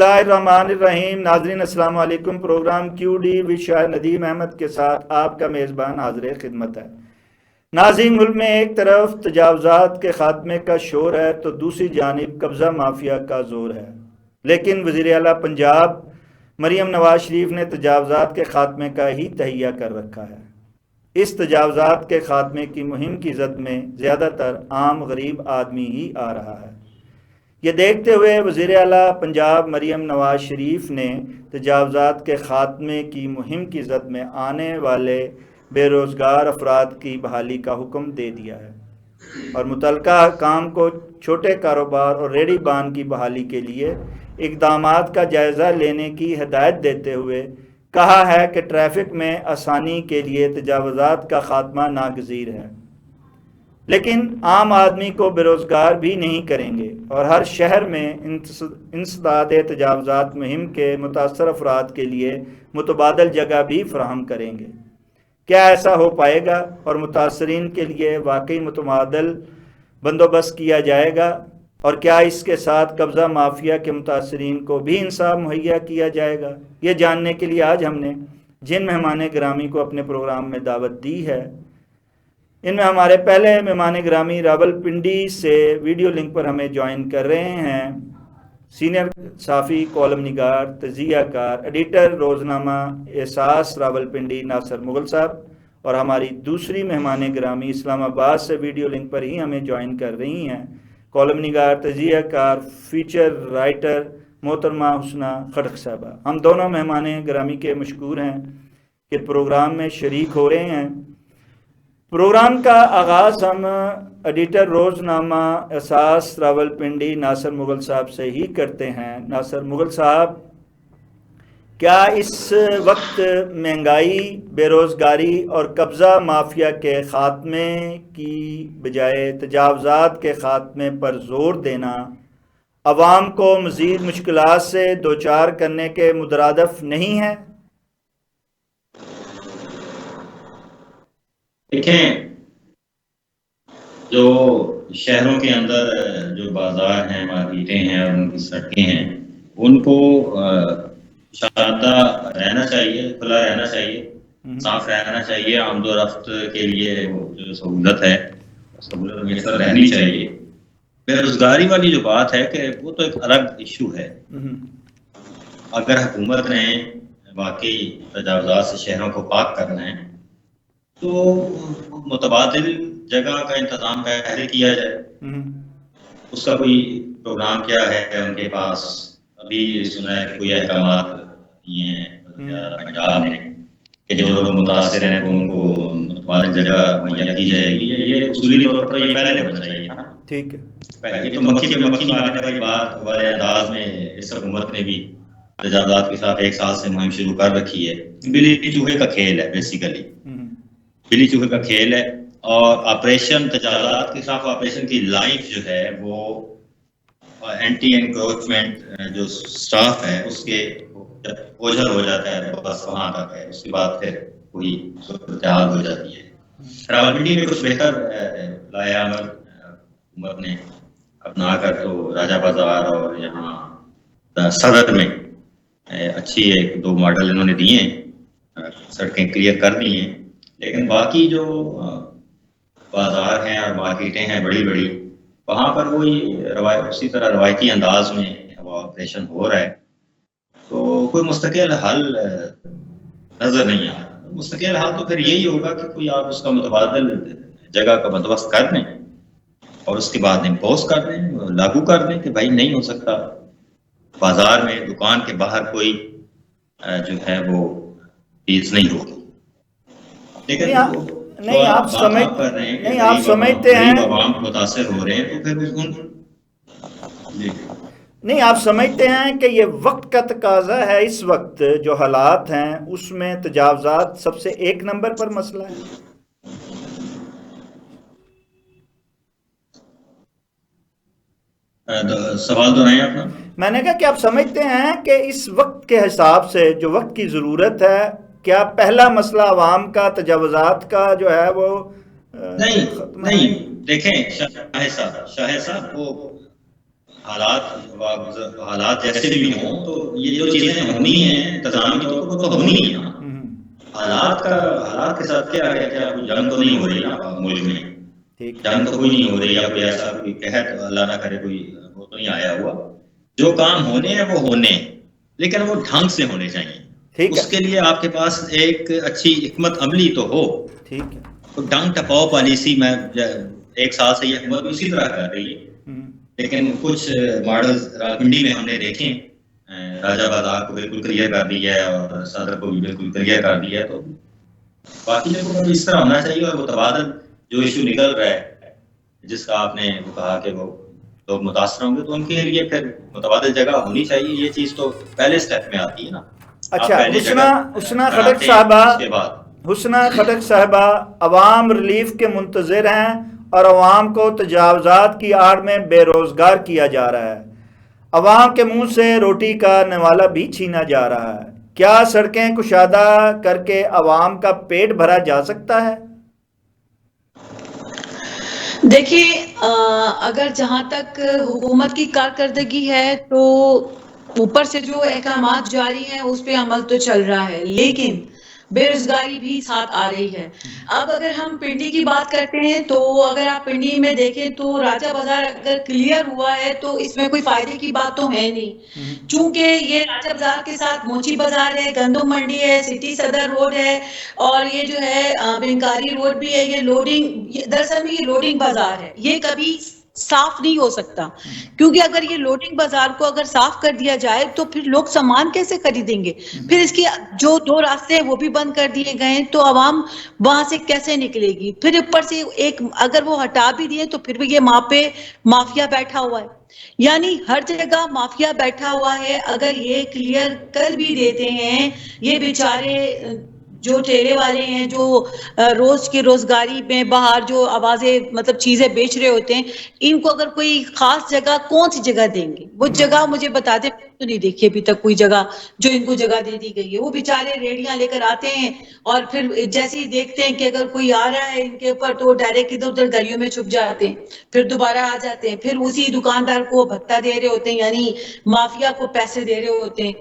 اللہ الرحمن الرحیم۔ ناظرین السلام علیکم۔ پروگرام کیو ڈی وچ شاہ ندیم احمد کے ساتھ آپ کا میزبان حاضر خدمت ہے۔ ناظرین، ملک میں ایک طرف تجاوزات کے خاتمے کا شور ہے تو دوسری جانب قبضہ مافیا کا زور ہے، لیکن وزیر اعلیٰ پنجاب مریم نواز شریف نے تجاوزات کے خاتمے کا ہی تہیہ کر رکھا ہے۔ اس تجاوزات کے خاتمے کی مہم کی زد میں زیادہ تر عام غریب آدمی ہی آ رہا ہے۔ یہ دیکھتے ہوئے وزیر اعلیٰ پنجاب مریم نواز شریف نے تجاوزات کے خاتمے کی مہم کی زد میں آنے والے بے روزگار افراد کی بحالی کا حکم دے دیا ہے اور متعلقہ حکام کو چھوٹے کاروبار اور ریڑھی بان کی بحالی کے لیے اقدامات کا جائزہ لینے کی ہدایت دیتے ہوئے کہا ہے کہ ٹریفک میں آسانی کے لیے تجاوزات کا خاتمہ ناگزیر ہے، لیکن عام آدمی کو بے روزگار بھی نہیں کریں گے اور ہر شہر میں انسداد تجاوزات مہم کے متاثر افراد کے لیے متبادل جگہ بھی فراہم کریں گے۔ کیا ایسا ہو پائے گا اور متاثرین کے لیے واقعی متبادل بندوبست کیا جائے گا، اور کیا اس کے ساتھ قبضہ مافیا کے متاثرین کو بھی انصاف مہیا کیا جائے گا؟ یہ جاننے کے لیے آج ہم نے جن مہمان گرامی کو اپنے پروگرام میں دعوت دی ہے، ان میں ہمارے پہلے مہمان گرامی راولپنڈی سے ویڈیو لنک پر ہمیں جوائن کر رہے ہیں سینئر صحافی، کالم نگار، تجزیہ کار، ایڈیٹر روزنامہ احساس راولپنڈی ناصر مغل صاحب، اور ہماری دوسری مہمان گرامی اسلام آباد سے ویڈیو لنک پر ہی ہمیں جوائن کر رہی ہیں کالم نگار، تجزیہ کار، فیچر رائٹر محترمہ حسنہ خٹک صاحبہ۔ ہم دونوں مہمان گرامی کے مشکور ہیں کہ پروگرام میں شریک ہو رہے ہیں۔ پروگرام کا آغاز ہم ایڈیٹر روزنامہ احساس راولپنڈی ناصر مغل صاحب سے ہی کرتے ہیں۔ ناصر مغل صاحب، کیا اس وقت مہنگائی، بے روزگاری اور قبضہ مافیا کے خاتمے کی بجائے تجاوزات کے خاتمے پر زور دینا عوام کو مزید مشکلات سے دوچار کرنے کے مترادف نہیں ہے؟ دیکھیں، جو شہروں کے اندر جو بازار ہیں، مارکیٹیں ہیں اور ان کی سڑکیں ہیں، ان کو شادہ رہنا چاہیے، کھلا رہنا چاہیے، صاف رہنا چاہیے، آمد و رفت کے لیے جو سہولت ہے، سہولت میسر رہنی چاہیے۔ بے روزگاری والی جو بات ہے کہ وہ تو ایک الگ ایشو ہے۔ اگر حکومت نے واقعی تجاوزات سے شہروں کو پاک کرنا ہے تو متبادل جگہ کا انتظام پہلے کیا جائے۔ اس کا کوئی پروگرام کیا ہے ان کے پاس؟ ابھی سنا ہے کہ کوئی احکامات یہ ہیں پنجاب میں کہ جو لوگ متاثر ہیں ان کو متبادل جگہ مہیا کی جائے گی۔ یہ اصولی طور پر یہ پہلے ہونا چاہیے نا۔ ٹھیک ہے، یہ تو مکھی مارنے والی بات والے انداز میں اس حکومت نے بھی تجاوزات کے ساتھ ایک سال سے مہم شروع کر رکھی ہے۔ بلی چوہے کا کھیل ہے، بیسیکلی بلی چوہے کا کھیل ہے۔ اور آپریشن تجاوزات کے خلاف آپریشن کی لائف جو ہے وہ اینٹی انکروچمنٹ جو سٹاف ہے اس کے جب اوجھل ہو جاتا ہے بس وہاں تک ہے، اس کے بعد پھر کوئی صورتحال ہو جاتی ہے۔ راولپنڈی میں کچھ بہتر لایا عمل حکومت نے اپنا کر تو راجہ بازار اور یہاں صدر میں اچھی ایک دو ماڈل انہوں نے دیے ہیں، سڑکیں کلیئر کر دی ہیں، لیکن باقی جو بازار ہیں اور مارکیٹیں ہیں بڑی بڑی، وہاں پر وہی اسی طرح روایتی انداز میں وہ آپریشن ہو رہا ہے، تو کوئی مستقل حل نظر نہیں آ رہا۔ مستقل حل تو پھر یہی ہوگا کہ کوئی آپ اس کا متبادل جگہ کا بندوبست کر دیں اور اس کے بعد امپوز کر دیں، لاگو کر دیں کہ بھائی نہیں ہو سکتا بازار میں دکان کے باہر کوئی جو ہے وہ چیز نہیں ہوگی۔ لیکن نہیں آپ سمجھتے ہیں عوام متاثر ہو رہے ہیں تو پھر نہیں آپ سمجھتے ہیں کہ یہ وقت کا تقاضا ہے، اس وقت جو حالات ہیں اس میں تجاوزات سب سے ایک نمبر پر مسئلہ ہے؟ سوال دہرائیں اپنا۔ میں نے کہا کہ آپ سمجھتے ہیں کہ اس وقت کے حساب سے جو وقت کی ضرورت ہے، کیا پہلا مسئلہ عوام کا تجاوزات کا جو ہے وہ نہیں دیکھیں شاہ صاحب وہ حالات جیسے بھی ہوں تو یہ جو چیزیں ہونی ہیں انتظامی طور پر تو ہونی ہے نا. حالات کے ساتھ کیا ہے, کیا کوئی جنگ تو نہیں ہو رہی نا ملک میں, جنگ تو کوئی نہیں ہو رہی, یا کوئی ایسا کوئی قحط اللہ نہ کرے کوئی وہ تو نہیں آیا ہوا. جو کام ہونے ہیں وہ ہونے ہیں, لیکن وہ ڈھنگ سے ہونے چاہیے. اس کے لیے آپ کے پاس ایک اچھی حکمت عملی تو ہو. ٹھیک ہے, تو ڈنگ ٹپاؤ پالیسی میں 1 سال سے یہ حکومت اسی طرح کر رہی ہے, لیکن کچھ ماڈلز راولپنڈی میں ہم نے دیکھے, راجہ بازار کو بالکل کلیئر کر دیا ہے اور صدر کو بھی بالکل کلیئر کر دیا ہے. تو باقی جگہوں پر اس طرح ہونا چاہیے. اور وہ تبادل جو ایشو نکل رہا ہے جس کا آپ نے وہ کہا کہ وہ لوگ متاثر ہوں گے, تو ان کے لیے پھر متبادل جگہ ہونی چاہیے. یہ چیز تو پہلے سٹیپ میں آتی ہے نا. اچھا, حسنہ خٹک صاحبہ عوام ریلیف کے منتظر ہیں اور عوام کو تجاوزات کی آڑ میں بے روزگار کیا جا رہا ہے. عوام کے منہ سے روٹی کا نوالہ بھی چھینا جا رہا ہے. کیا سڑکیں کشادہ کر کے عوام کا پیٹ بھرا جا سکتا ہے؟ دیکھیے, اگر جہاں تک حکومت کی کارکردگی ہے تو اوپر سے جو احکامات جاری ہیں اس پہ عمل تو چل رہا ہے, لیکن بے روزگاری بھی ساتھ آ رہی ہے. اب اگر ہم پنڈی کی بات کرتے ہیں تو اگر آپ پنڈی میں دیکھیں تو راجہ بازار اگر کلیئر ہوا ہے تو اس میں کوئی فائدے کی بات تو ہے نہیں, چونکہ یہ راجہ بازار کے ساتھ موچی بازار ہے, گندم منڈی ہے, سٹی صدر روڈ ہے, اور یہ جو ہے بنکاری روڈ بھی ہے. یہ لوڈنگ, دراصل میں یہ لوڈنگ بازار ہے, یہ کبھی صاف نہیں ہو سکتا, کیونکہ اگر یہ لوڈنگ بازار کو اگر صاف کر دیا جائے تو پھر لوگ سامان کیسے خریدیں گے؟ پھر اس کے جو 2 راستے ہیں وہ بھی بند کر دیے گئے ہیں, تو عوام وہاں سے کیسے نکلے گی؟ پھر اوپر سے ایک اگر وہ ہٹا بھی دیے تو پھر بھی یہ وہاں پہ مافیا بیٹھا ہوا ہے, یعنی ہر جگہ مافیا بیٹھا ہوا ہے. اگر یہ کلیئر کر بھی دیتے ہیں, یہ بیچارے جو ٹھیلے والے ہیں جو روز کی روزگاری میں باہر جو آوازیں مطلب چیزیں بیچ رہے ہوتے ہیں, ان کو اگر کوئی خاص جگہ کون سی جگہ دیں گے؟ وہ جگہ مجھے بتا دیں, تو نہیں دیکھی ابھی تک کوئی جگہ جو ان کو جگہ دے دی گئی ہے. وہ بیچارے ریڑیاں لے کر آتے ہیں اور پھر جیسے ہی دیکھتے ہیں کہ اگر کوئی آ رہا ہے ان کے اوپر تو ڈائریکٹ ادھر ادھر گلیوں میں چھپ جاتے ہیں, پھر دوبارہ آ جاتے ہیں, پھر اسی دکاندار کو بھتہ دے رہے ہوتے ہیں, یعنی مافیا کو پیسے دے رہے ہوتے ہیں.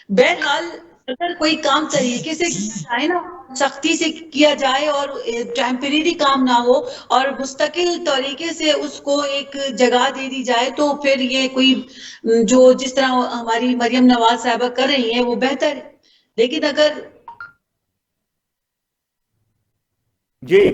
بہرحال اگر کوئی کام طریقے سے کیا جائے نا, سختی سے کیا جائے اور ٹیمپریری کام نہ ہو اور مستقل طریقے سے اس کو ایک جگہ دے دی جائے, تو پھر یہ کوئی جو جس طرح ہماری مریم نواز صاحبہ کر رہی ہیں وہ بہتر ہے. لیکن اگر جی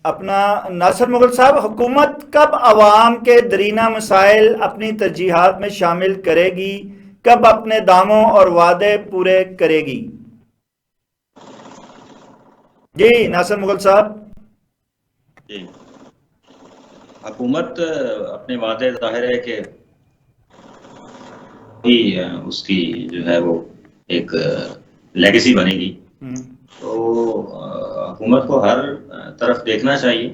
اپنا ناصر مغل صاحب, حکومت کب عوام کے درینہ مسائل اپنی ترجیحات میں شامل کرے گی؟ کب اپنے داموں اور وعدے پورے کرے گی؟ جی ناصر مغل صاحب. جی, حکومت اپنے وعدے ظاہر ہے کہ اس کی جو ہے وہ ایک لیگیسی بنے گی, تو حکومت کو ہر طرف دیکھنا چاہیے.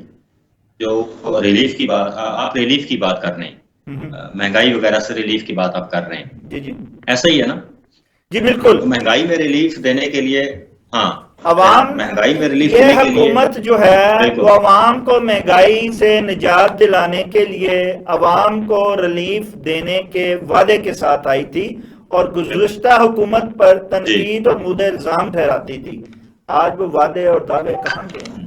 جو ریلیف کی بات آپ ریلیف کی بات کر رہے ہیں, مہنگائی وغیرہ سے ریلیف کی بات آپ کر رہے ہیں, جی جی ایسا ہی ہے نا؟ جی بالکل. تو مہنگائی میں ریلیف دینے کے لیے, ہاں عوام مہنگائی میں ریلیف یہ دینے کے لیے حکومت جو ہے وہ عوام کو مہنگائی سے نجات دلانے کے لیے عوام کو ریلیف دینے کے وعدے کے ساتھ آئی تھی اور گزشتہ حکومت پر تنقید اور مود الزام ٹھہراتی تھی. آج وہ وعدے اور دعوے کہاں گئے ہیں؟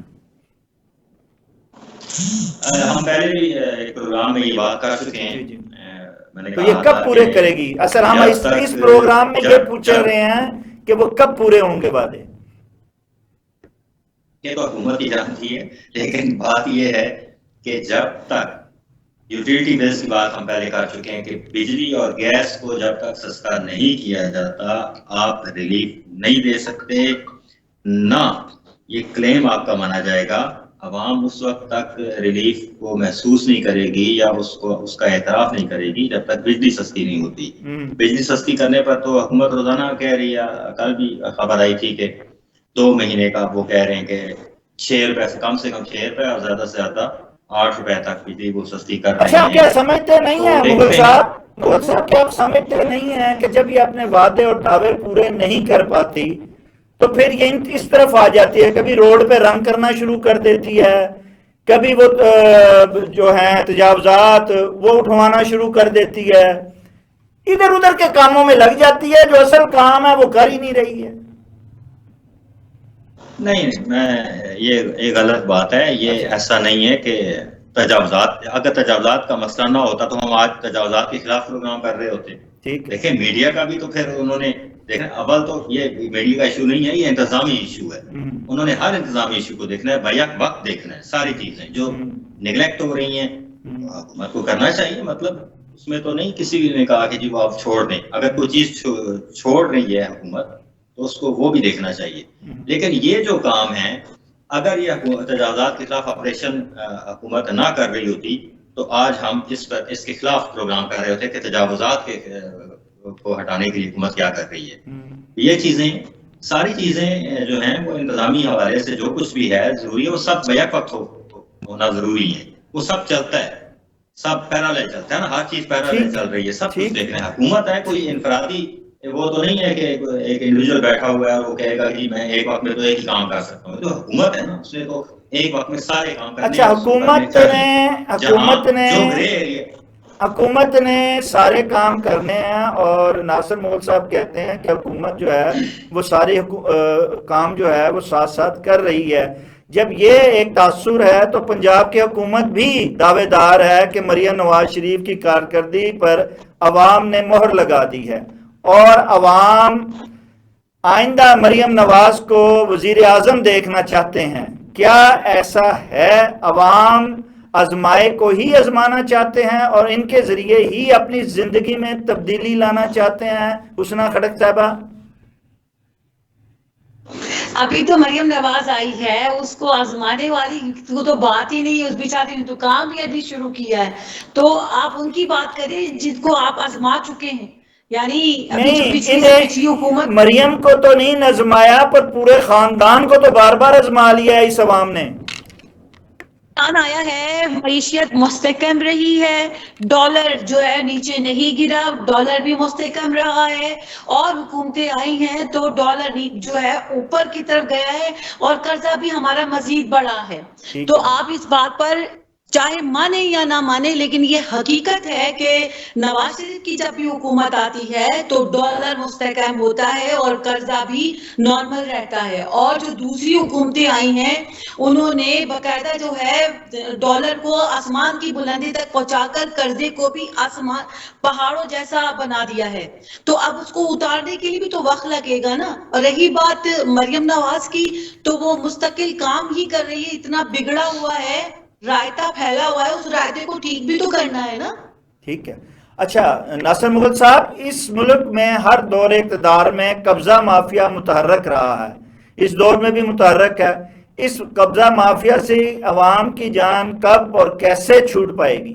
ہم پہلے بھی ایک پروگرام میں یہ بات کر چکے ہیں. تو یہ کب پورے کرے گی؟ اصل ہم اس پروگرام میں یہ پوچھ رہے ہیں کہ وہ کب پورے ہوں گے وعدے؟ یہ تو حکومت ہی جانتی ہے, لیکن بات یہ ہے کہ جب تک یوٹیلیٹی بلز کی بات ہم پہلے کر چکے ہیں کہ بجلی اور گیس کو جب تک سستا نہیں کیا جاتا آپ ریلیف نہیں دے سکتے, نہ یہ کلیم آپ کا مانا جائے گا. عوام اس وقت تک ریلیف کو محسوس نہیں کرے گی یا اس کا اعتراف نہیں کرے گی جب تک بجلی سستی نہیں ہوتی. بجلی سستی کرنے پر تو حکومت روزانہ کہہ رہی ہے, کل بھی خبر آئی تھی کہ 2 مہینے کا وہ کہہ رہے ہیں کہ 6 روپے سے کم 6 روپے اور زیادہ سے زیادہ 8 روپے تک بجلی وہ سستی کر رہے ہیں. اچھا, کیا سمجھتے نہیں ہیں مغل صاحب, کیا آپ سمجھتے نہیں ہیں کہ جب یہ اپنے وعدے اور دعوے پورے نہیں کر پاتی تو پھر یہ اس طرف آ جاتی ہے, کبھی روڈ پہ رنگ کرنا شروع کر دیتی ہے, کبھی وہ جو ہیں تجاوزات وہ اٹھوانا شروع کر دیتی ہے، ادھر ادھر کے کاموں میں لگ جاتی ہے، جو اصل کام ہے وہ کر ہی نہیں رہی ہے۔ نہیں، یہ غلط بات ہے، یہ ایسا نہیں ہے کہ تجاوزات، اگر تجاوزات کا مسئلہ نہ ہوتا تو ہم آج تجاوزات کے خلاف پروگرام کر رہے ہوتے۔ دیکھیں میڈیا کا بھی تو پھر انہوں نے دیکھیں، اول تو یہ میڈیا کا ایشو نہیں ہے، یہ انتظامی ایشو ہے۔ انہوں نے ہر انتظامی ایشو کو دیکھنا ہے، بیک وقت دیکھنا ہے، ساری چیزیں جو نگلیکٹ ہو رہی ہیں حکومت کو کرنا چاہیے۔ مطلب اس میں تو نہیں کسی نے کہا کہ جی وہ آپ چھوڑ دیں، اگر کوئی چیز چھوڑ رہی ہے حکومت تو اس کو وہ بھی دیکھنا چاہیے۔ لیکن یہ جو کام ہے، اگر یہ تجاوزات کے خلاف آپریشن حکومت نہ کر رہی ہوتی تو آج ہم اس کے خلاف پروگرام کر رہے ہوتے کہ تجاوزات کو ہٹانے کے لیے حکومت کیا کر رہی ہے۔ یہ چیزیں، ساری چیزیں جو ہیں وہ انتظامی حوالے سے جو کچھ بھی ہے ضروری ہے، وہ سب بیک وقت ہونا ضروری ہے، وہ سب چلتا ہے، سب پیرالل چلتا ہے نا، ہر چیز پیرالل چل رہی ہے، سب کچھ دیکھنا ہے۔ حکومت ہے کوئی انفرادی، وہ تو نہیں ہے کہ ایک انڈیویجول بیٹھا ہوا ہے اور وہ کہے گا کہ میں ایک وقت میں تو ایک ہی کام کر سکتا ہوں۔ جو حکومت ہے نا، اس نے تو ایک وقت میں سارے کام کرنے ہیں۔ اچھا، حکومت نے سارے کام کرنے ہیں، اور ناصر مغل صاحب کہتے ہیں کہ حکومت جو ہے وہ سارے کام جو ہے وہ ساتھ ساتھ کر رہی ہے۔ جب یہ ایک تاثر ہے تو پنجاب کی حکومت بھی دعوے دار ہے کہ مریم نواز شریف کی کارکردگی پر عوام نے مہر لگا دی ہے، اور عوام آئندہ مریم نواز کو وزیر اعظم دیکھنا چاہتے ہیں۔ کیا ایسا ہے؟ عوام آزمائے کو ہی آزمانا چاہتے ہیں اور ان کے ذریعے ہی اپنی زندگی میں تبدیلی لانا چاہتے ہیں؟ حسنہ کھڑک صاحبہ، ابھی تو مریم نواز آئی ہے، اس کو آزمانے والی وہ تو بات ہی نہیں ہے، اس بیچاری نے تو کام بھی ابھی شروع کیا ہے۔ تو آپ ان کی بات کریں جن کو آپ آزما چکے ہیں، یعنی ابھی جو پچھلی حکومت۔ مریم کو تو نہیں آزمایا، پر پورے خاندان کو تو بار بار آزما لیا ہے اس عوام نے۔ آیا ہے، معیشت مستحکم رہی ہے، ڈالر جو ہے نیچے نہیں گرا، ڈالر بھی مستحکم رہا ہے، اور حکومتیں آئی ہیں تو ڈالر جو ہے اوپر کی طرف گیا ہے، اور قرضہ بھی ہمارا مزید بڑھا ہے۔ تو آپ اس بات پر چاہے مانے یا نہ مانے، لیکن یہ حقیقت ہے کہ نواز شریف کی جب بھی حکومت آتی ہے تو ڈالر مستحکم ہوتا ہے اور قرضہ بھی نارمل رہتا ہے، اور جو دوسری حکومتیں آئی ہیں انہوں نے باقاعدہ جو ہے ڈالر کو آسمان کی بلندی تک پہنچا کر قرضے کو بھی آسمان پہاڑوں جیسا بنا دیا ہے۔ تو اب اس کو اتارنے کے لیے بھی تو وقت لگے گا نا۔ اور رہی بات مریم نواز کی، تو وہ مستقل کام ہی کر رہی ہے، اتنا بگڑا ہوا ہے، رائتہ پھیلا ہوا ہے، اس رائتے کو ٹھیک بھی تو کرنا ہے نا۔ ٹھیک ہے۔ اچھا ناصر مغل صاحب، اس ملک میں ہر دور اقتدار میں قبضہ مافیا متحرک رہا ہے، اس دور میں بھی متحرک ہے۔ اس قبضہ مافیا سے عوام کی جان کب اور کیسے چھوٹ پائے گی؟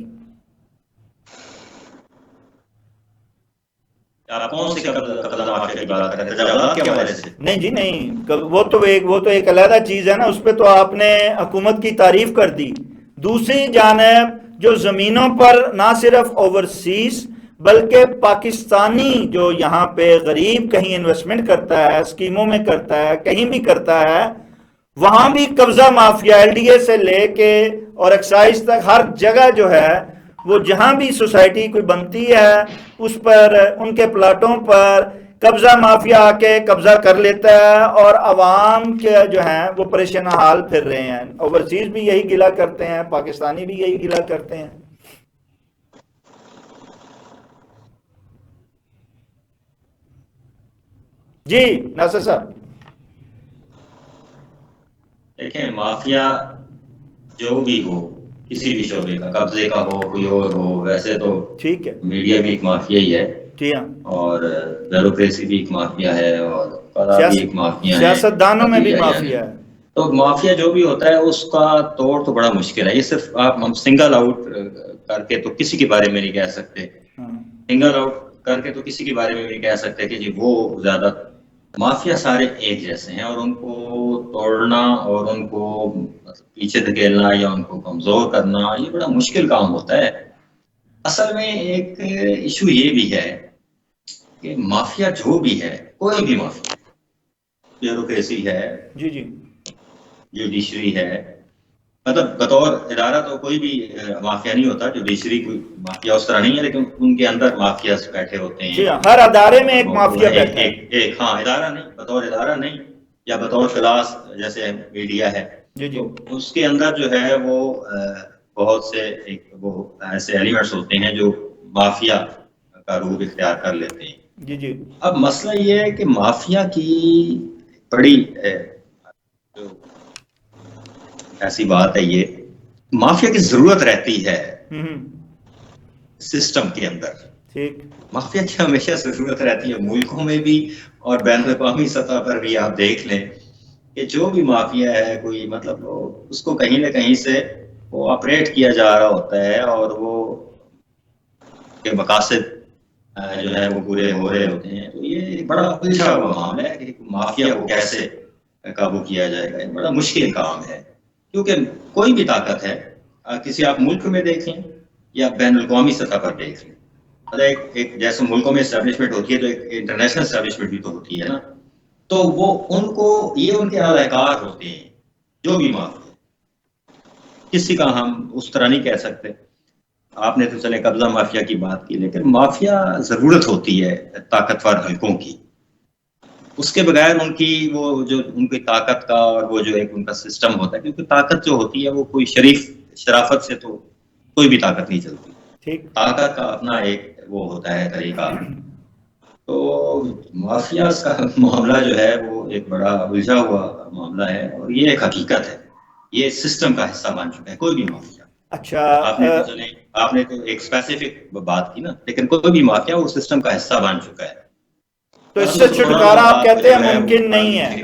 نہیں جی نہیں، وہ تو ایک علیحدہ چیز ہے نا، اس پہ تو آپ نے حکومت کی تعریف کر دی۔ دوسری جانب جو زمینوں پر نہ صرف اوورسیز بلکہ پاکستانی جو یہاں پہ غریب کہیں انویسٹمنٹ کرتا ہے، اسکیموں میں کرتا ہے، کہیں بھی کرتا ہے، وہاں بھی قبضہ مافیا ایل ڈی اے سے لے کے اور ایکسائز تک ہر جگہ جو ہے وہ جہاں بھی سوسائٹی کوئی بنتی ہے اس پر، ان کے پلاٹوں پر قبضہ مافیا آ کے قبضہ کر لیتا ہے، اور عوام کے جو ہیں وہ پریشان حال پھر رہے ہیں۔ اوورسیز بھی یہی گلہ کرتے ہیں، پاکستانی بھی یہی گلہ کرتے ہیں۔ جی ناصر صاحب، دیکھیں مافیا جو بھی ہو، کسی بھی شعبے کا، قبضے کا ہو کوئی اور ہو، ویسے تو ٹھیک ہے، میڈیا بھی ایک مافیا ہی ہے، جی ہاں، اور بیوروکریسی بھی ایک مافیا ہے، اور قضا بھی ایک مافیا ہے، سیاست دانوں میں بھی مافیا ہے۔ تو مافیا جو بھی ہوتا ہے اس کا توڑ تو بڑا مشکل ہے۔ یہ صرف ہم سنگل آؤٹ کر کے تو کسی کے بارے میں نہیں کہہ سکتے، سنگل آؤٹ کر کے تو کسی کے بارے میں نہیں کہہ سکتے کہ جی وہ زیادہ، مافیا سارے ایک جیسے ہیں، اور ان کو توڑنا اور ان کو پیچھے دھکیلنا یا ان کو کمزور کرنا یہ بڑا مشکل کام ہوتا ہے۔ اصل میں ایک ایشو یہ بھی ہے کہ مافیا جو بھی ہے، کوئی بھی مافیا، بیوروکریسی ہے، جی جی، جوڈیشری ہے، مطلب بطور ادارہ تو کوئی بھی مافیا نہیں ہوتا، جوڈیشری کوئی مافیا اس طرح نہیں ہے، لیکن ان کے اندر مافیاز بیٹھے ہوتے ہیں. جی ہاں، ہر ادارے میں ایک مافیا بیٹھا ہے. ایک ہاں ادارہ نہیں، بطور ادارہ نہیں، یا بطور کلاس جیسے میڈیا ہے، جی جی تو اس کے اندر جو ہے وہ بہت سے وہ ایسے ایلیمنٹس ہوتے ہیں جو مافیا کا روپ اختیار کر لیتے ہیں. جی جی. اب مسئلہ یہ ہے کہ مافیا کی بڑی جو ایسی بات ہے، یہ مافیا کی ضرورت رہتی ہے سسٹم کے اندر. ٹھیک. مافیا کی ہمیشہ ضرورت رہتی ہے، ملکوں میں بھی اور بین الاقوامی سطح پر بھی. آپ دیکھ لیں کہ جو بھی مافیا ہے کوئی مطلب اس کو کہیں نہ کہیں سے وہ آپریٹ کیا جا رہا ہوتا ہے، اور وہ کے مقاصد جو ہے وہ پورے ہو رہے ہوتے ہیں. تو یہ بڑا الجھا ہوا معاملہ ہے کہ مافیا کو کیسے قابو کیا جائے گا. یہ بڑا مشکل کام ہے، کیونکہ کوئی بھی طاقت ہے، کسی آپ ملک میں دیکھیں یا بین الاقوامی سطح پر دیکھ لیں. ایک جیسے ملکوں میں اسٹیبلشمنٹ ہوتی ہے تو ایک انٹرنیشنل اسٹیبلشمنٹ بھی تو ہوتی ہے نا. تو وہ ان کو یہ ان کے اہلکار ہوتے ہیں جو بھی مافیا. کسی کا ہم اس طرح نہیں کہہ سکتے. آپ نے تو چلے قبضہ مافیا کی بات کی، لیکن مافیا ضرورت ہوتی ہے طاقتور حلقوں کی. اس کے بغیر ان کی وہ جو ان کی طاقت کا اور وہ جو ایک ان کا سسٹم ہوتا ہے، کیونکہ طاقت جو ہوتی ہے وہ کوئی شرافت سے تو کوئی بھی طاقت نہیں چلتی. طاقت کا اپنا ایک وہ ہوتا ہے طریقہ. تو مافیا کا معاملہ جو ہے وہ ایک بڑا الجھا ہوا معاملہ ہے، اور یہ ایک حقیقت ہے، یہ سسٹم کا حصہ بن چکا ہے کوئی بھی مافیا. اچھا، آپ نے تو ایک اسپیسیفک بات کی نا، لیکن کوئی بھی مافیا وہ سسٹم کا حصہ بن چکا ہے. تو اس سے چھٹکارا آپ کہتے ہیں ممکن نہیں ہے؟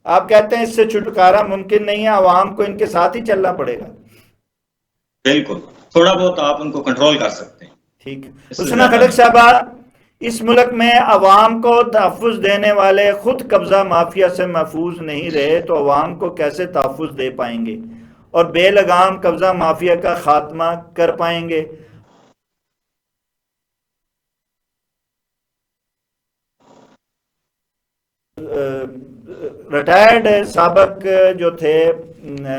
آپ کہتے ہیں اس سے چھٹکارا ممکن نہیں ہے، عوام کو ان کے ساتھ ہی چلنا پڑے گا؟ بالکل، تھوڑا بہت آپ ان کو کنٹرول کر سکتے ہیں. ٹھیک. حسنہ خلق صاحبہ، اس ملک میں عوام کو تحفظ دینے والے خود قبضہ مافیا سے محفوظ نہیں رہے تو عوام کو کیسے تحفظ دے پائیں گے اور بے لگام قبضہ مافیا کا خاتمہ کر پائیں گے؟ ریٹائرڈ سابق جو تھے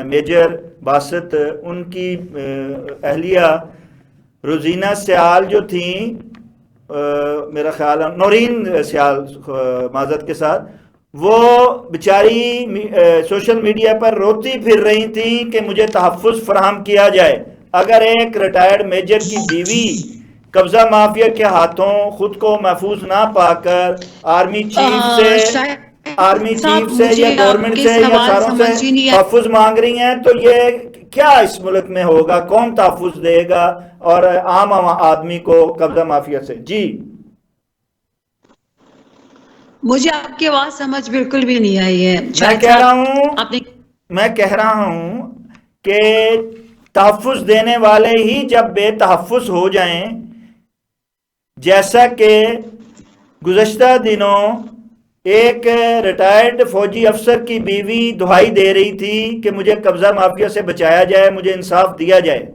میجر باسط، ان کی اہلیہ روزینہ سیال جو تھیں، میرا خیال ہے نورین سیال معذرت کے ساتھ، وہ بیچاری سوشل میڈیا پر روتی پھر رہی تھیں کہ مجھے تحفظ فراہم کیا جائے. اگر ایک ریٹائرڈ میجر کی بیوی قبضہ مافیا کے ہاتھوں خود کو محفوظ نہ پا کر آرمی چیف سے یا گورنمنٹ سے یا ساروں سے تحفظ مانگ رہی ہیں، تو یہ کیا اس ملک میں ہوگا؟ کون تحفظ دے گا اور عام آدمی کو قبضہ مافیا سے؟ جی مجھے آپ کی آواز سمجھ بالکل بھی نہیں آئی ہے. میں کہہ رہا ہوں کہ تحفظ دینے والے ہی جب بے تحفظ ہو جائیں، جیسا کہ گزشتہ دنوں ایک ریٹائرڈ فوجی افسر کی بیوی دہائی دے رہی تھی کہ مجھے قبضہ مافیا سے بچایا جائے، مجھے انصاف دیا جائے.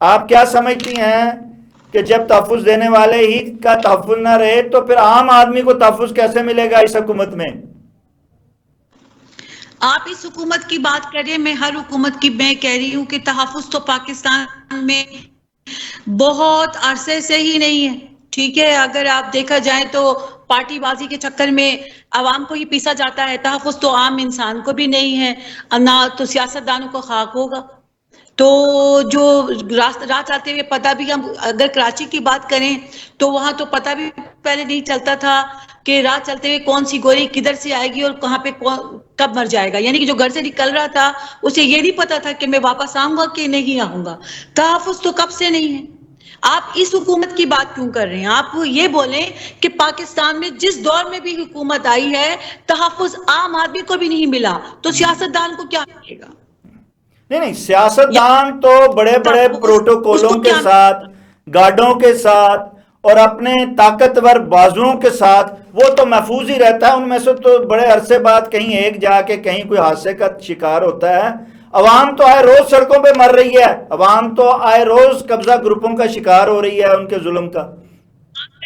آپ کیا سمجھتی ہیں کہ جب تحفظ دینے والے ہی کا تحفظ نہ رہے تو پھر عام آدمی کو تحفظ کیسے ملے گا اس حکومت میں؟ آپ اس حکومت کی بات کریں، میں ہر حکومت کی میں کہہ رہی ہوں کہ تحفظ تو پاکستان میں بہت عرصے سے ہی نہیں ہے. ٹھیک ہے، اگر آپ دیکھا جائے تو پارٹی بازی کے چکر میں عوام کو ہی پیسا جاتا ہے. تحفظ تو عام انسان کو بھی نہیں ہے، نہ تو سیاستدانوں کو خاک ہوگا. تو جو راہ چلتے ہوئے پتہ بھی، ہم اگر کراچی کی بات کریں تو وہاں تو پتہ بھی پہلے نہیں چلتا تھا کہ راہ چلتے ہوئے کون سی گولی کدھر سے آئے گی اور کہاں پہ کب مر جائے گا. یعنی کہ جو گھر سے نکل رہا تھا اسے یہ نہیں پتا تھا کہ میں واپس آؤں گا کہ نہیں آؤں گا. تحفظ تو کب سے نہیں ہے. آپ اس حکومت کی بات کیوں کر رہے ہیں؟ آپ یہ بولیں کہ پاکستان میں جس دور میں بھی حکومت آئی ہے تحفظ عام آدمی کو بھی نہیں ملا، تو سیاستدان کو کیا ملے گا؟ نہیں، سیاستدان تو بڑے بڑے پروٹوکولوں کے ساتھ، گارڈوں کے ساتھ اور اپنے طاقتور بازوؤں کے ساتھ وہ تو محفوظ ہی رہتا ہے. ان میں سے تو بڑے عرصے بعد کہیں ایک جا کے کہیں کوئی حادثے کا شکار ہوتا ہے. عوام تو آئے روز سڑکوں پہ مر رہی ہے، عوام تو آئے روز قبضہ گروپوں کا شکار ہو رہی ہے ان کے ظلم کا.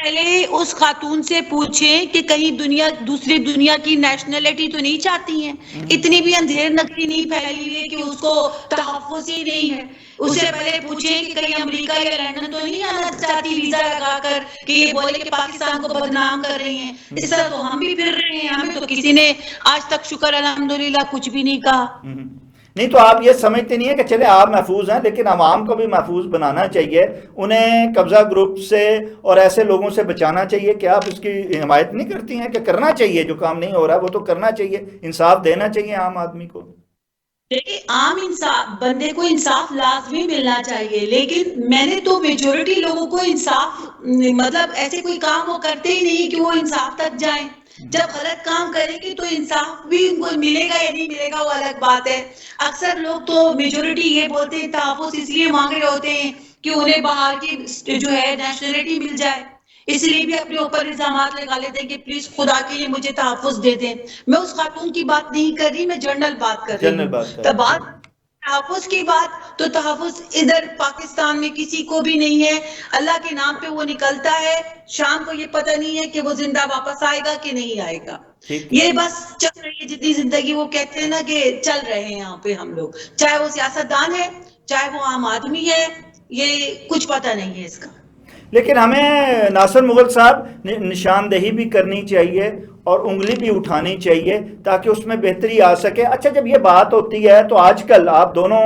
پہلے اس خاتون سے پوچھیں کہ کہیں دوسری دنیا کی نیشنلٹی تو نہیں چاہتی ہیں. اتنی بھی اندھیر نگری نہیں پھیلی ہوئی ہے کہ اس کو تحفظ ہی نہیں ہے. اس سے پہلے پوچھیں کہ کہیں امریکہ یا لندن تو نہیں آنا چاہتی ویزا لگا کر کہ یہ بولے کہ پاکستان کو بدنام کر رہی ہیں. اس طرح تو ہم بھی پھر رہے ہیں, ہمیں تو کسی نے آج تک شکر الحمدللہ کچھ بھی نہیں کہا. نہیں تو آپ یہ سمجھتے نہیں ہیں کہ چلے آپ محفوظ ہیں لیکن عوام کو بھی محفوظ بنانا چاہیے, انہیں قبضہ گروپ سے اور ایسے لوگوں سے بچانا چاہیے, کہ آپ اس کی حمایت نہیں کرتی ہیں کہ کرنا چاہیے, جو کام نہیں ہو رہا وہ تو کرنا چاہیے, انصاف دینا چاہیے عام آدمی کو. دیکھیں عام انصاف بندے کو انصاف لازمی ملنا چاہیے, لیکن میں نے تو میجورٹی لوگوں کو انصاف مطلب ایسے کوئی کام وہ کرتے ہی نہیں کہ وہ انصاف تک جائیں. جب غلط کام کریں گے تو انصاف بھی ان کو ملے گا یا نہیں ملے گا وہ الگ بات ہے. اکثر لوگ تو میجورٹی یہ بولتے ہیں تحفظ اس لیے مانگ رہے ہوتے ہیں کہ انہیں باہر کی جو ہے نیشنلٹی مل جائے, اس لیے بھی اپنے اوپر الزامات لگا لیتے ہیں کہ پلیز خدا کے لیے مجھے تحفظ دے دیں. میں اس خاتون کی بات نہیں کر رہی, میں جنرل بات کر رہی ہوں. تحفظ کی بات تو تحفظ ادھر پاکستان میں کسی کو بھی نہیں ہے. اللہ کے نام پہ وہ نکلتا ہے, شام کو یہ پتہ نہیں ہے کہ وہ زندہ واپس آئے گا کہ نہیں آئے گا. یہ بس چل رہی ہے جتنی زندگی, وہ کہتے ہیں نا کہ چل رہے ہیں یہاں پہ ہم لوگ, چاہے وہ سیاستدان ہے چاہے وہ عام آدمی ہے, یہ کچھ پتہ نہیں ہے اس کا. لیکن ہمیں ناصر مغل صاحب نشاندہی بھی کرنی چاہیے اور انگلی بھی اٹھانی چاہیے تاکہ اس میں بہتری آ سکے. اچھا جب یہ بات ہوتی ہے تو آج کل آپ دونوں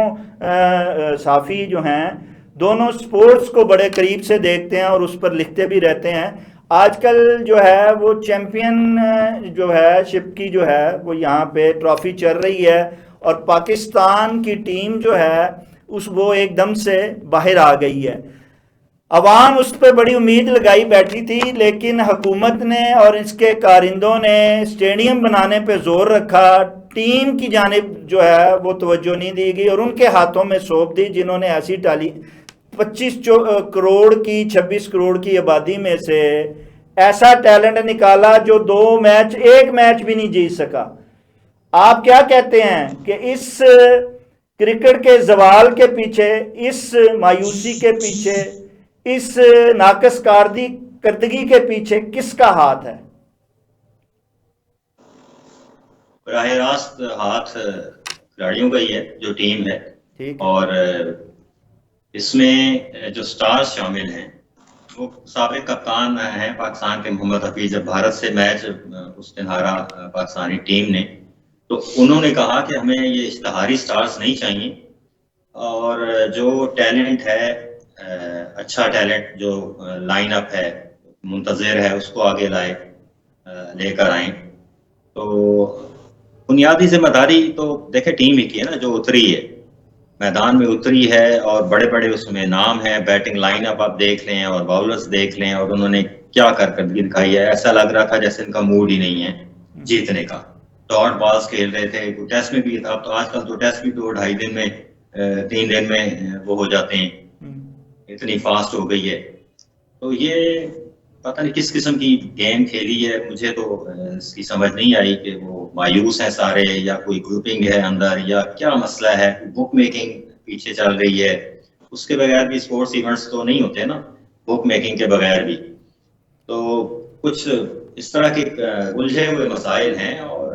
صحافی جو ہیں دونوں سپورٹس کو بڑے قریب سے دیکھتے ہیں اور اس پر لکھتے بھی رہتے ہیں. آج کل جو ہے وہ چیمپئن جو ہے شپ کی جو ہے وہ یہاں پہ ٹرافی چل رہی ہے اور پاکستان کی ٹیم جو ہے وہ ایک دم سے باہر آ گئی ہے. عوام اس پہ بڑی امید لگائی بیٹھی تھی, لیکن حکومت نے اور اس کے کارندوں نے اسٹیڈیم بنانے پہ زور رکھا, ٹیم کی جانب جو ہے وہ توجہ نہیں دی گئی اور ان کے ہاتھوں میں سونپ دی جنہوں نے ایسی 25 کروڑ کی 26 کروڑ کی آبادی میں سے ایسا ٹیلنٹ نکالا جو ایک میچ بھی نہیں جیت سکا. آپ کیا کہتے ہیں کہ اس کرکٹ کے زوال کے پیچھے, اس مایوسی کے پیچھے, اس ناقص کردگی کے پیچھے کس کا ہاتھ ہے؟ براہ راست ہاتھ کھلاڑیوں کا ہی ہے, جو ٹیم ہے. اور اس میں جو سٹارز شامل ہیں وہ سابق کپتان ہیں پاکستان کے محمد حفیظ. جب بھارت سے میچ اس دن ہارا پاکستانی ٹیم نے تو انہوں نے کہا کہ ہمیں یہ اشتہاری سٹارز نہیں چاہیے, اور جو ٹیلنٹ ہے اچھا ٹیلنٹ جو لائن اپ ہے منتظر ہے اس کو آگے لے کر آئیں. تو بنیادی ذمہ داری تو دیکھیں ٹیم ہی کی ہے نا, جو اتری ہے میدان میں اتری ہے اور بڑے بڑے اس میں نام ہیں. بیٹنگ لائن اپ آپ دیکھ لیں اور باؤلرز دیکھ لیں, اور انہوں نے کیا کارکردگی دکھائی ہے. ایسا لگ رہا تھا جیسے ان کا موڈ ہی نہیں ہے جیتنے کا. ڈاٹ بالز کھیل رہے تھے, ٹیسٹ میں بھی تھا. تو آج کل تو ٹیسٹ بھی 2-2.5 دن میں 3 دن میں وہ ہو جاتے ہیں, اتنی فاسٹ ہو گئی ہے. تو یہ پتہ نہیں کس قسم کی گیم کھیلی ہے, مجھے تو اس کی سمجھ نہیں آئی کہ وہ مایوس ہیں سارے یا کوئی گروپنگ ہے اندر یا کیا مسئلہ ہے. بک میکنگ پیچھے چل رہی ہے, اس کے بغیر بھی اسپورٹس ایونٹس تو نہیں ہوتے نا, بک میکنگ کے بغیر بھی. تو کچھ اس طرح کے الجھے ہوئے مسائل ہیں, اور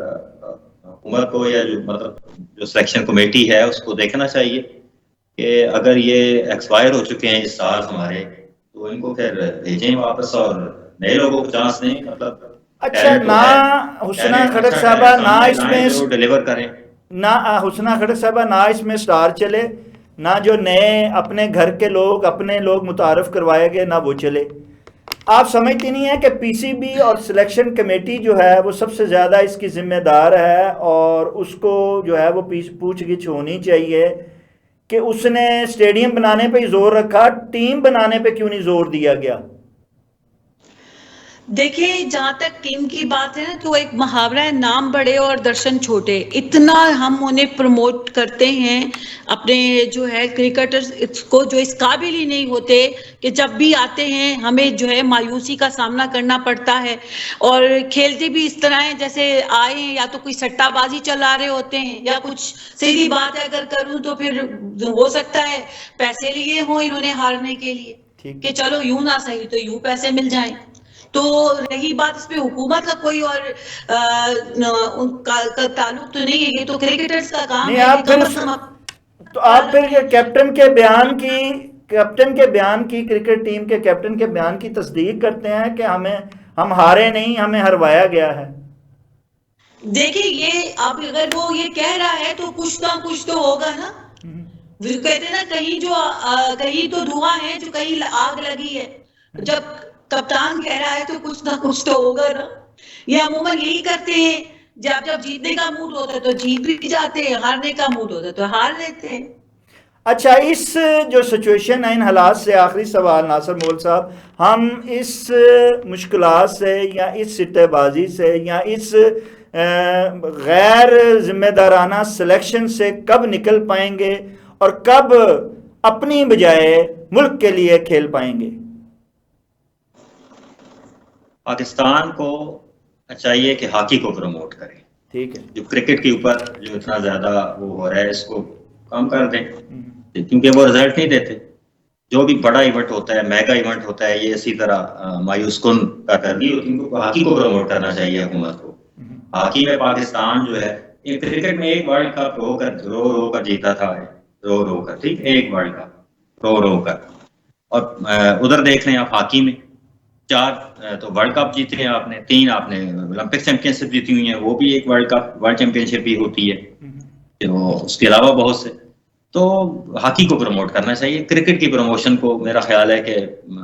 حکومت کو یا جو سلیکشن کمیٹی ہے اس کو دیکھنا چاہیے کہ اگر یہ ایکسپائر ہو چکے ہیں اس سال ہمارے, تو ان کو پھر بھیجیں واپس اور نئے لوگوں کو چانس دیں. مطلب اچھا نہ حسنہ کھڑک صاحبہ نہ اس میں ڈیلیور کریں, نہ حسنہ کھڑک صاحبہ نہ اس میں سٹار چلے, نہ جو نئے اپنے گھر کے لوگ اپنے لوگ متعارف کروائے گئے نہ وہ چلے. آپ سمجھتی نہیں ہیں کہ پی سی بی اور سلیکشن کمیٹی جو ہے وہ سب سے زیادہ اس کی ذمہ دار ہے, اور اس کو جو ہے وہ پوچھ گچھ ہونی چاہیے کہ اس نے اسٹیڈیم بنانے پہ ہی زور رکھا, ٹیم بنانے پہ کیوں نہیں زور دیا گیا؟ دیکھیں جہاں تک ٹیم کی بات ہے نا, تو ایک محاورہ ہے نام بڑے اور درشن چھوٹے. اتنا ہم انہیں پروموٹ کرتے ہیں اپنے جو ہے کرکٹرز کو, جو اس قابل ہی نہیں ہوتے کہ جب بھی آتے ہیں ہمیں جو ہے مایوسی کا سامنا کرنا پڑتا ہے, اور کھیلتے بھی اس طرح ہیں جیسے آئے ہیں یا تو کوئی سٹہ بازی چلا رہے ہوتے ہیں یا کچھ. سیدھی بات ہے اگر کروں تو پھر ہو سکتا ہے پیسے لیے ہوں انہوں نے ہارنے کے لیے کہ چلو یوں نہ صحیح تو یوں پیسے مل جائیں. تو رہی بات اس پہ حکومت کا کوئی اور ان کا تعلق تو نہیں ہے، یہ تو کرکٹرز کا کام نہیں، ہے. آپ پھر کیپٹن کے بیان کی کرکٹ ٹیم کے کیپٹن کے بیان کی تصدیق کرتے ہیں کہ ہم ہارے نہیں، ہمیں ہروایا گیا ہے. دیکھیں یہ اب اگر وہ یہ کہہ رہا ہے تو کچھ نہ کچھ تو ہوگا نا. کہتے ہیں نا کہیں تو دھواں ہے جو کہیں آگ لگی ہے. جب کپتان کہہ رہا ہے تو کچھ نہ کچھ تو ہوگا نا. یہ عموماً یہی کرتے ہیں، جب جیتنے کا موڈ ہوتا ہے تو جیت بھی جاتے ہیں، ہارنے کا موڈ ہوتا ہے تو ہار لیتے ہیں. اچھا، اس جو سچویشن ہے، ان حالات سے آخری سوال ناصر مغل صاحب، ہم اس مشکلات سے یا اس سٹے بازی سے یا اس غیر ذمہ دارانہ سلیکشن سے کب نکل پائیں گے اور کب اپنی بجائے ملک کے لیے کھیل پائیں گے؟ پاکستان کو چاہیے کہ ہاکی کو پروموٹ کریں. ٹھیک ہے، جو کرکٹ کے اوپر جو اتنا زیادہ وہ ہو رہا ہے اس کو کم کر دیں، کیونکہ وہ رزلٹ نہیں دیتے. جو بھی بڑا ایونٹ ہوتا ہے، میگا ایونٹ ہوتا ہے، یہ اسی طرح مایوس کن کا ترغیب ہوتی ہے. ان کو ہاکی کو پروموٹ کرنا چاہیے حکومت کو. ہاکی میں پاکستان جو ہے، کرکٹ میں ایک ورلڈ کپ رو کر جیتا تھا، رو کر، ٹھیک، ایک ورلڈ کپ رو کر. اور ادھر دیکھ لیں آپ، ہاکی میں 4 تو ورلڈ کپ جیتے ہیں آپ نے، 3 آپ نے اولمپک چیمپئن شپ جیتی ہوئی ہیں، وہ بھی ایک ورلڈ کپ، ورلڈ چیمپئن شپ بھی ہوتی ہے. اس کے علاوہ بہت سے. تو ہاکی کو پروموٹ کرنا چاہیے. کرکٹ کی پروموشن کو میرا خیال ہے کہ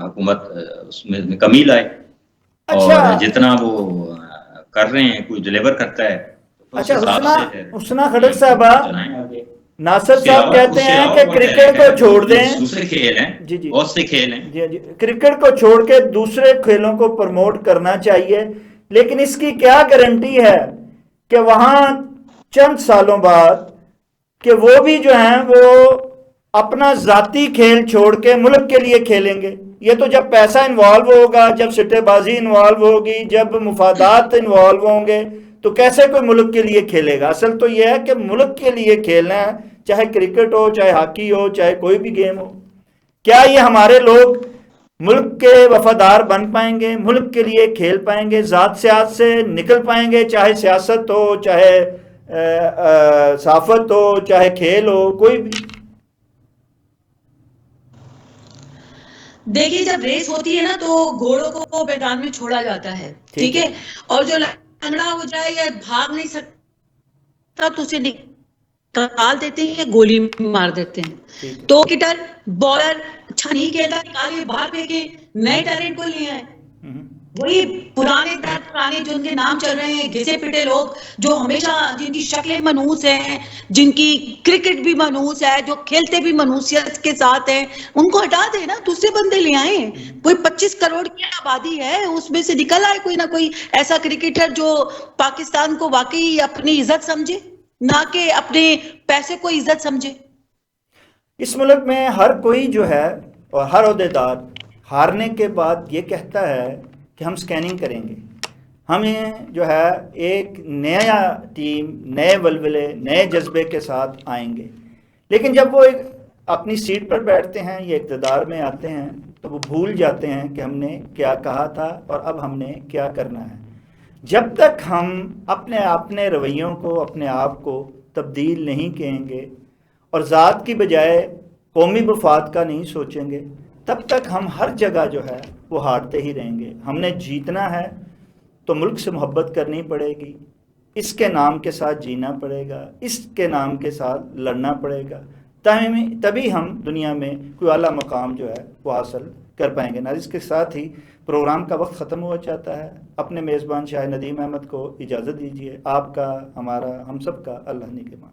حکومت اس میں کمی لائے، اور جتنا وہ کر رہے ہیں کوئی ڈیلیور کرتا ہے. اچھا، حسنہ خٹک صاحبہ، ناصر صاحب کہتے ہیں کہ کرکٹ کو چھوڑ دیں، دوسرے کھیل ہیں، بہت سے کھیل ہیں، جی کرکٹ کو چھوڑ کے دوسرے کھیلوں کو پروموٹ کرنا چاہیے. لیکن اس کی کیا گارنٹی ہے کہ وہاں چند سالوں بعد کہ وہ بھی جو ہیں وہ اپنا ذاتی کھیل چھوڑ کے ملک کے لیے کھیلیں گے؟ یہ تو جب پیسہ انوالو ہوگا، جب سٹے بازی انوالو ہوگی، جب مفادات انوالو ہوں گے، تو کیسے کوئی ملک کے لیے کھیلے گا؟ اصل تو یہ ہے کہ ملک کے لیے کھیلنا ہے، چاہے کرکٹ ہو، چاہے ہاکی ہو، چاہے کوئی بھی گیم ہو. کیا یہ ہمارے لوگ ملک کے وفادار بن پائیں گے، ملک کے لیے کھیل پائیں گے، ذات سیاست سے نکل پائیں گے، چاہے سیاست ہو، چاہے صحافت ہو، چاہے کھیل ہو، کوئی بھی؟ دیکھیے جب ریس ہوتی ہے نا تو گھوڑوں کو میدان میں چھوڑا جاتا ہے، ٹھیک ہے، اور جو لنگڑا ہو جائے یا بھاگ نہیں سکتا تو اسے نکال دیتے ہیں یا گولی مار دیتے ہیں. تو کرکٹر بالر اچھا نہیں کھیلتا، نکالیے باہر پھینکے، نئے ٹیلنٹ کو لے آئے. وہی پرانے جو ان کے نام چل رہے ہیں گھسے پٹے لوگ، جو ہمیشہ جن کی شکلیں منحوس ہیں، جن کی کرکٹ بھی منحوس ہے، جو کھیلتے بھی منحوسیت کے ساتھ ہیں، ان کو ہٹا دے نا، دوسرے بندے لے آئیں. کوئی 25 کروڑ کی آبادی ہے، اس میں سے نکل آئے کوئی نہ کوئی ایسا کرکٹر جو پاکستان کو واقعی اپنی عزت سمجھے، نہ کہ اپنے پیسے کو عزت سمجھے. اس ملک میں ہر کوئی جو ہے اور ہر عہدیدار ہارنے کے بعد یہ کہتا ہے کہ ہم سکیننگ کریں گے، ہمیں جو ہے ایک نیا ٹیم، نئے ولولے، نئے جذبے کے ساتھ آئیں گے. لیکن جب وہ اپنی سیٹ پر بیٹھتے ہیں یا اقتدار میں آتے ہیں تو وہ بھول جاتے ہیں کہ ہم نے کیا کہا تھا اور اب ہم نے کیا کرنا ہے. جب تک ہم اپنے رویوں کو، اپنے آپ کو تبدیل نہیں کہیں گے اور ذات کی بجائے قومی مفاد کا نہیں سوچیں گے، تب تک ہم ہر جگہ جو ہے وہ ہارتے ہی رہیں گے. ہم نے جیتنا ہے تو ملک سے محبت کرنی پڑے گی، اس کے نام کے ساتھ جینا پڑے گا، اس کے نام کے ساتھ لڑنا پڑے گا، تبھی ہم دنیا میں کوئی اعلیٰ مقام جو ہے وہ حاصل کر پائیں گے. ناظرین، اس کے ساتھ ہی پروگرام کا وقت ختم ہو جاتا ہے. اپنے میزبان شاہ ندیم احمد کو اجازت دیجیے. آپ کا، ہمارا، ہم سب کا اللہ نگہبان.